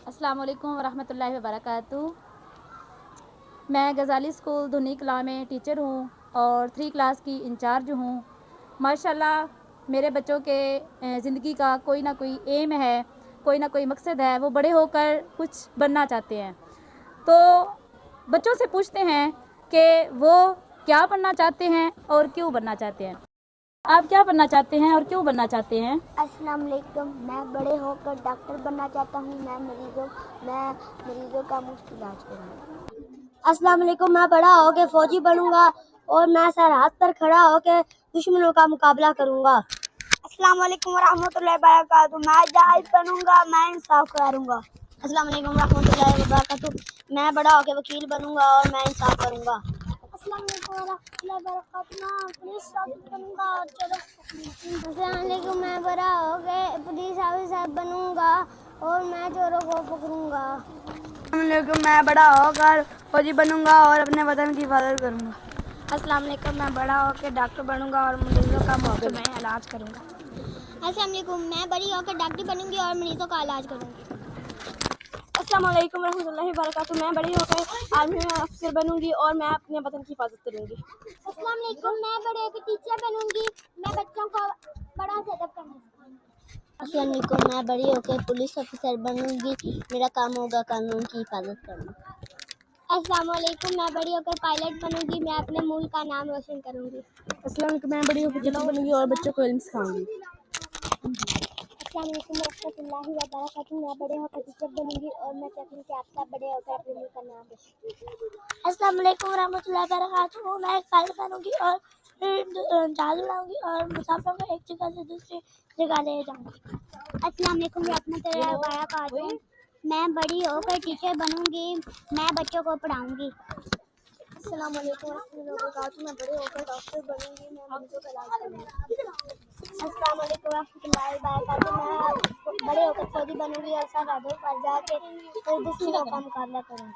अस्सलाम वालेकुम वरहमतुल्लाहि वबरकातुहू। मैं गज़ाली स्कूल धुनी कलां में टीचर हूँ और 3 क्लास की इंचार्ज हूँ। माशाल्लाह मेरे बच्चों के ज़िंदगी का कोई ना कोई एम है, कोई ना कोई मकसद है, वो बड़े होकर कुछ बनना चाहते हैं। तो बच्चों से पूछते हैं कि वो क्या बनना चाहते हैं और क्यों बनना चाहते हैं। आप क्या बनना चाहते हैं और क्यों बनना चाहते हैं? अस्सलाम वालेकुम। मैं बड़े होकर डॉक्टर बनना चाहता हूँ। मैं मरीजों का मुफ्त इलाज करूँगा। अस्सलाम वालेकुम। मैं बड़ा होकर फौजी बनूंगा और मैं सरहद पर खड़ा होकर दुश्मनों का मुकाबला करूँगा। अस्सलाम वालेकुम रहमतुल्लाहि वबरकातुहू। मैं जज बनूंगा, मैं इंसाफ करूँगा। अस्सलाम वालेकुम रहमतुल्लाहि वबरकातुहू। मैं बड़ा होकर वकील बनूंगा और मैं इंसाफ करूँगा। अस्सलाम वालेकुम रहमतुल्लाहि वबरकातुहू। मैं पुलिस ऑफिसर बनूंगा और चलो। अस्सलाम वालेकुम। मैं बड़ा होकर पुलिस ऑफिसर बनूंगा और मैं चोरों को पकड़ूंगा। अस्सलाम वालेकुम। मैं बड़ा होकर फौजी बनूंगा और अपने वतन की हिफाजत करूंगा। अस्सलाम वालेकुम। मैं बड़ा होकर डॉक्टर बनूंगा और मरीजों का मुफ्त में इलाज करूंगा। अस्सलाम वालेकुम। मैं बड़ी होकर डॉक्टर बनूंगी और मरीजों का इलाज करूंगी। अस्सलाम वालेकुम रहमतुल्लाहि वबरकातुहू। मैं बड़ी होकर आर्मी में अफसर बनूंगी और मैं अपने वतन की हिफाजत करूंगी। अस्सलाम वालेकुम। मैं बड़े होकर टीचर बनूंगी, मैं बच्चों को बड़ा से अदब करना सिखाऊंगी। अस्सलाम वालेकुम। मैं बड़ी होकर पुलिस ऑफिसर बनूंगी, मेरा काम होगा कानून की हिफाजत करना। अस्सलाम वालेकुम। मैं बड़ी होकर पायलट बनूंगी, मैं अपने मुल्क का नाम रोशन करूंगी। अस्सलाम वालेकुम। मैं बड़ी होकर टीचर बनूंगी और बच्चों को इल्म सिखाऊंगी। अस्सलाम वालेकुम रहमतुल्लाहि वबरकातुहू। मैं बड़े होकर टीचर बनूंगी और मैं चाहती हूँ कि आप सब बड़े होकर अपने मुल्क का नाम रोशन करें। अस्सलाम वालेकुम रहमतुल्लाहि वबरकातुहू। मैं पायलट बनूंगी और जहाज उड़ाऊंगी और मुसाफिरों को एक जगह से दूसरी जगह ले जाऊंगी। अस्सलाम वालेकुम रहमतुल्लाहि वबरकातुहू। मैं बड़ी होकर टीचर बनूंगी, मैं बच्चों को पढ़ाऊंगी। अस्सलाम वालेकुम रहमतुल्लाहि वबरकातुहू। मैं बड़े होकर डॉक्टर बनूंगी, मैं मरीजों का इलाज करूंगी। अस्सलाम वालेकुम रहमतुल्लाहि वबरकातुहू। मैं बड़े होकर फौजी बनूंगी और सरहदों पर जाके दुश्मनों का मुकाबला करूंगी।